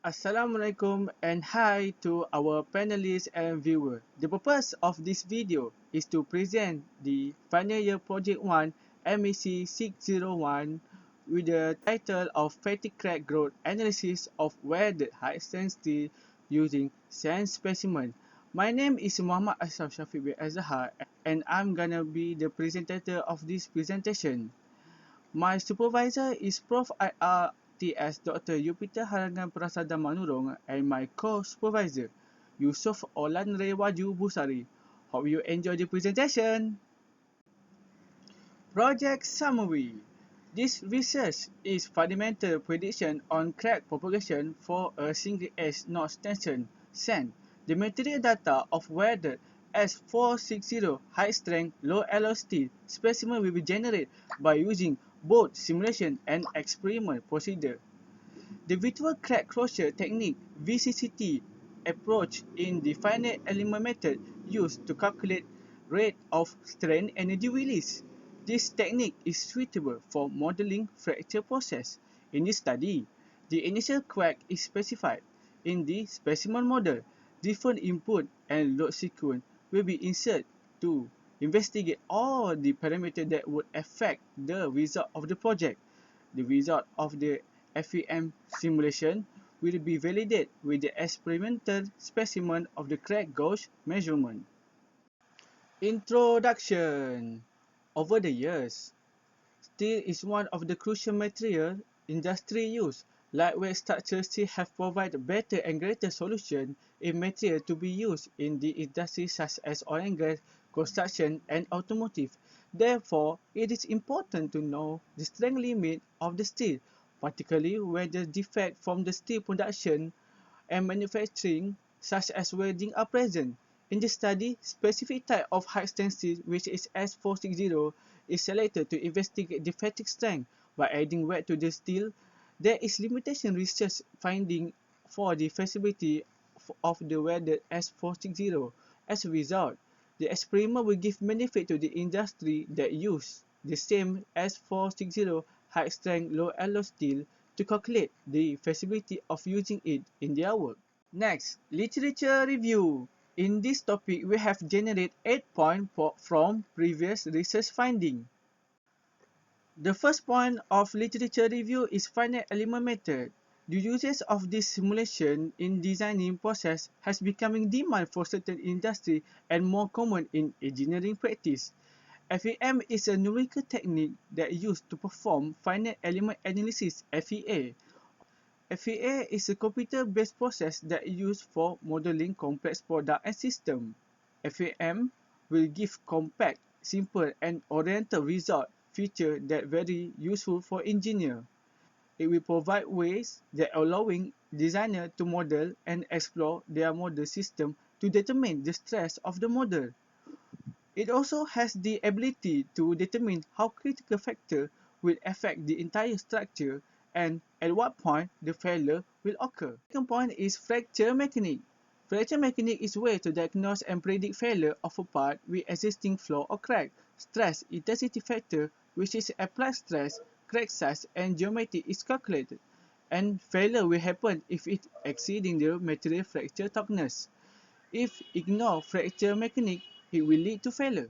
Assalamualaikum and hi to our panelists and viewers. The purpose of this video is to present the final year project 1 MEC601 with the title of Fatigue Crack Growth Analysis of Welded High Strength Steel using Sand Specimen. My name is Mohamad Asraf Shafiq Azhar and I'm gonna be the presenter of this presentation. My supervisor is Prof.Ir.Ts.Dr. Yupiter Manurung and my co-supervisor, Yusuf Olanrewaju Busari. Hope you enjoy the presentation. Project Summary. This research is fundamental prediction on crack propagation for a single-edge notch tension sand. The material data of welded S460 high-strength, low-alloy steel specimen will be generated by using both simulation and experiment procedure. The virtual crack closure technique (VCCT) approach in the finite element method used to calculate rate of strain energy release. This technique is suitable for modeling fracture process. In this study, the initial crack is specified. In the specimen model, different input and load sequence will be inserted to investigate all the parameters that would affect the result of the project. The result of the FEM simulation will be validated with the experimental specimen of the crack gauge measurement. Introduction. Over the years, steel is one of the crucial materials industry use. Lightweight structures still have provided better and greater solutions in material to be used in the industry such as oil and gas, construction, and automotive. Therefore, it is important to know the strength limit of the steel, particularly when the defects from the steel production and manufacturing, such as welding, are present. In this study, specific type of high-strength steel, which is S460, is selected to investigate the fatigue strength. By adding weld to the steel, there is limitation research finding for the feasibility of the welded S460. As a result, the experiment will give benefit to the industry that use the same S460 high-strength low-alloy steel to calculate the feasibility of using it in their work. Next, literature review. In this topic, we have generated 8 points from previous research findings. The first point of literature review is finite element method. The usage of this simulation in designing process has become in demand for certain industry and more common in engineering practice. FEM is a numerical technique that is used to perform finite element analysis (FEA). FEA is a computer-based process that is used for modeling complex products and systems. FEM will give compact, simple, and oriented result features that are very useful for engineers. It will provide ways that allowing designers to model and explore their model system to determine the stress of the model. It also has the ability to determine how critical factors will affect the entire structure and at what point the failure will occur. The second point is fracture mechanics. Fracture mechanics is a way to diagnose and predict failure of a part with existing flaw or crack. Stress intensity factor, which is applied stress, crack size, and geometry is calculated, and failure will happen if it exceeding the material fracture toughness. If ignore fracture mechanics, it will lead to failure.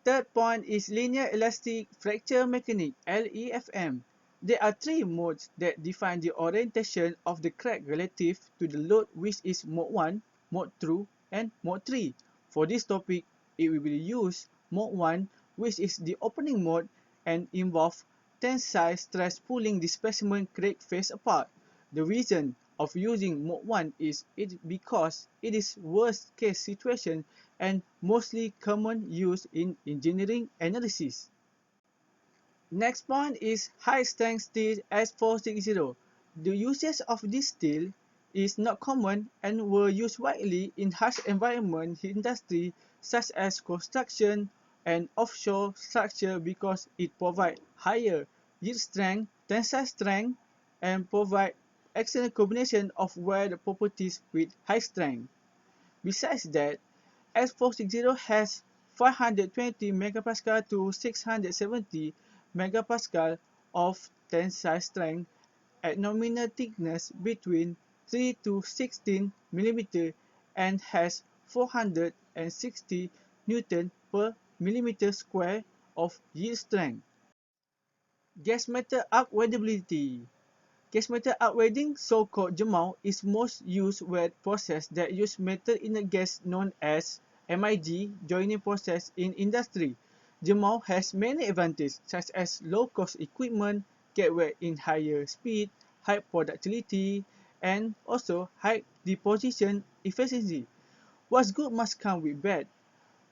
Third point is linear elastic fracture mechanics (LEFM). There are three modes that define the orientation of the crack relative to the load, which is mode 1, mode 2, and mode 3. For this topic, it will be used mode 1, which is the opening mode and involve tensile stress pulling the specimen crack face apart. The reason of using mode 1 is because it is worst case situation and mostly common use in engineering analysis. Next point is high-strength steel S460. The usage of this steel is not common and were used widely in harsh environment industry such as construction and offshore structure because it provides higher yield strength, tensile strength, and provide excellent combination of weld properties with high strength. Besides that, S460 has 520 MPa to 670 MPa of tensile strength at nominal thickness between 3 to 16 mm and has 460 Newton per millimeter square of yield strength. Gas metal arc weldability. Gas metal arc welding, so-called jemau, is most used weld process that use metal in a gas known as MIG joining process in industry. Jemau has many advantages such as low-cost equipment, get weld in higher speed, high productivity, and also high deposition efficiency. What's good must come with bad,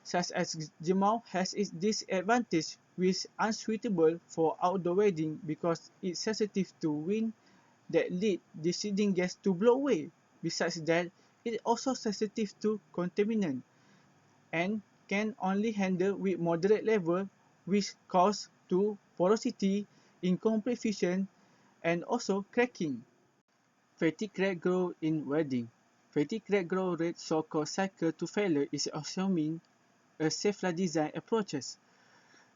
such as jemau has its disadvantage which is unsuitable for outdoor welding because it's sensitive to wind that lead the seeding gas to blow away. Besides that, it is also sensitive to contaminant and can only handle with moderate level, which cause to porosity, incomplete fusion, and also cracking. Fatigue crack growth in welding. Fatigue crack growth rate, so-called cycle to failure, is assuming a safer design approaches.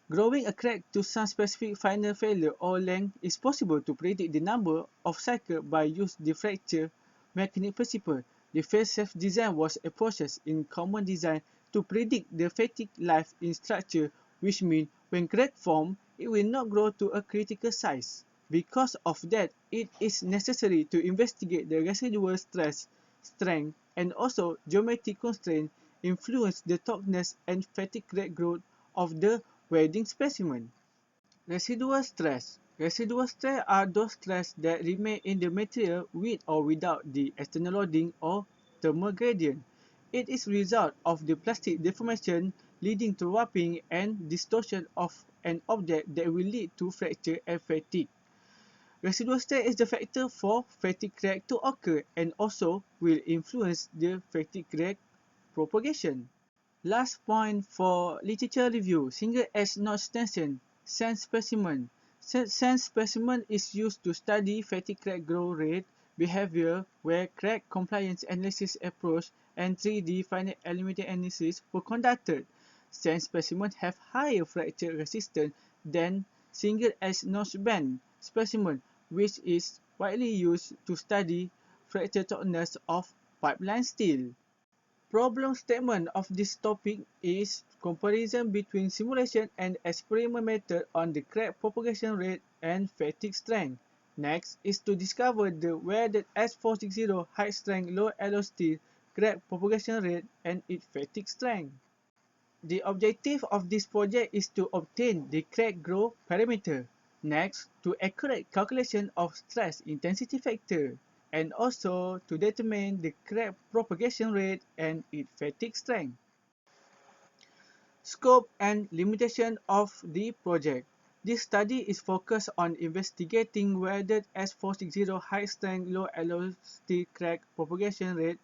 Growing a crack to some specific final failure or length is possible to predict the number of cycles by use the fracture mechanics principle. The first self-design was a process in common design to predict the fatigue life in structure, which means when crack form, it will not grow to a critical size. Because of that, it is necessary to investigate the residual stress, strength, and also geometric constraint influence the toughness and fatigue crack growth of the welding specimen. Residual stress. Residual stress are those stress that remain in the material with or without the external loading or thermal gradient. It is a result of the plastic deformation leading to warping and distortion of an object that will lead to fracture and fatigue. Residual stress is the factor for fatigue crack to occur and also will influence the fatigue crack propagation. Last point for literature review, single-edge notch tension, sand specimen. Sand specimen is used to study fatigue crack growth rate, behavior, where crack compliance analysis approach and 3D finite element analysis were conducted. Sand specimens have higher fracture resistance than single-edge notch band specimen, which is widely used to study fracture toughness of pipeline steel. Problem statement of this topic is comparison between simulation and experiment method on the crack propagation rate and fatigue strength. Next is to discover the welded S460 high strength low alloy steel crack propagation rate and its fatigue strength. The objective of this project is to obtain the crack growth parameter. Next, to accurate calculation of stress intensity factor, and also to determine the crack propagation rate and its fatigue strength. Scope and limitation of the project. This study is focused on investigating whether S460 high-strength low-alloy steel crack propagation rate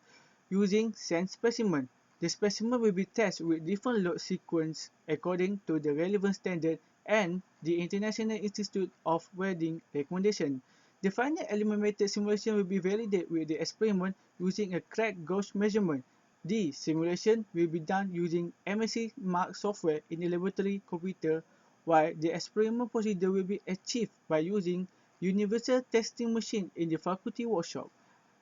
using sand specimen. The specimen will be tested with different load sequence according to the relevant standard and the International Institute of Welding recommendation. The final element method simulation will be validated with the experiment using a crack gauge measurement. The simulation will be done using MEC601 software in the laboratory computer, while the experiment procedure will be achieved by using universal testing machine in the faculty workshop.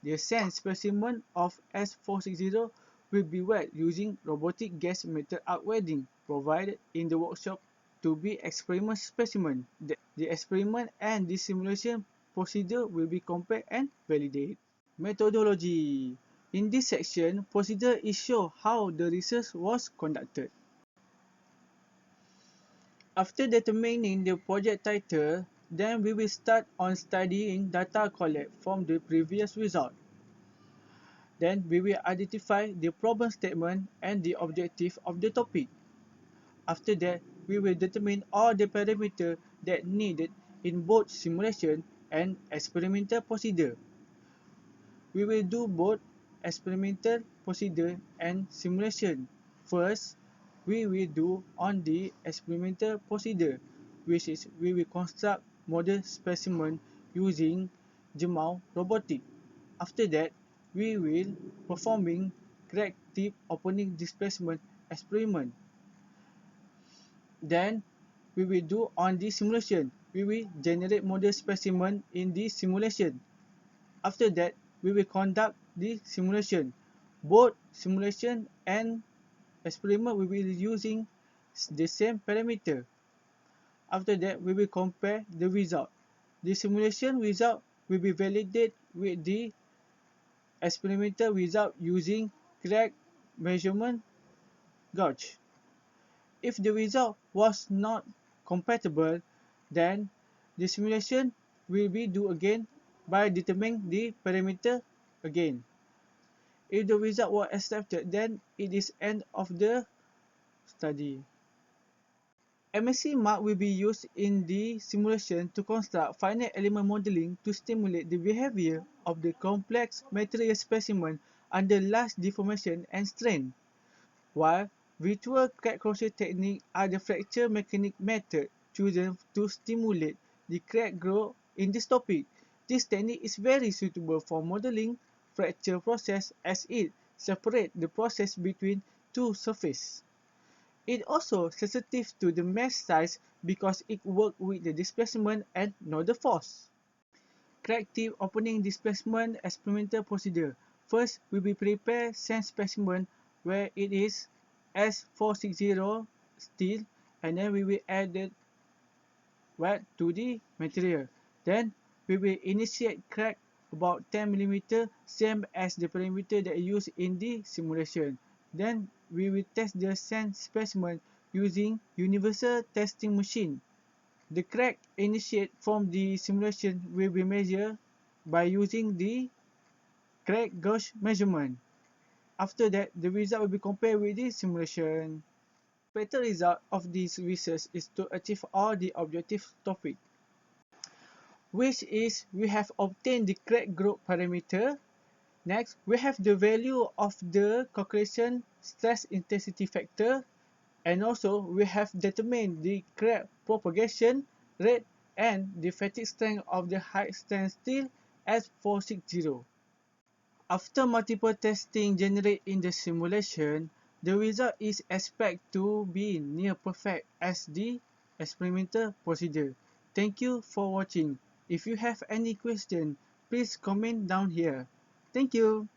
The sand specimen of S460 will be welded using robotic gas metal arc welding provided in the workshop to be experiment specimen. The experiment and the simulation procedure will be compared and validated. Methodology. In this section, procedure is shown how the research was conducted. After determining the project title, then we will start on studying data collected from the previous result. Then we will identify the problem statement and the objective of the topic. After that, we will determine all the parameters that needed in both simulation and experimental procedure. We will do both experimental procedure and simulation. First, we will do on the experimental procedure, which is we will construct model specimen using jemau robotic. After that, we will performing crack tip opening displacement experiment. Then we will do on the simulation, we will generate model specimen in the simulation. After that, we will conduct the simulation. Both simulation and experiment we will be using the same parameter. After that, we will compare the result. The simulation result will be validated with the experimental result using crack measurement gauge. If the result was not compatible, then the simulation will be done again by determining the parameter again. If the result was accepted, then it is end of the study. MSc mark will be used in the simulation to construct finite element modeling to stimulate the behavior of the complex material specimen under large deformation and strain, while virtual crack closure techniques are the fracture mechanics method chosen to stimulate the crack growth in this topic. This technique is very suitable for modeling fracture process as it separates the process between two surfaces. It also sensitive to the mesh size because it works with the displacement and not the force. Crack tip opening displacement experimental procedure. First, we will prepare sand specimen where it is S460 steel, and then we will add the wet to the material. Then we will initiate crack about 10 mm, same as the parameter that used in the simulation. Then we will test the sand specimen using universal testing machine. The crack initiate from the simulation will be measured by using the crack gauge measurement. After that, the result will be compared with the simulation. Better result of this research is to achieve all the objective topic, which is we have obtained the crack growth parameter. Next, we have the value of the calculation stress intensity factor, and also we have determined the crack propagation rate and the fatigue strength of the high strength steel S460. After multiple testing generated in the simulation, the result is expected to be near perfect as the experimental procedure. Thank you for watching. If you have any question, please comment down here. Thank you.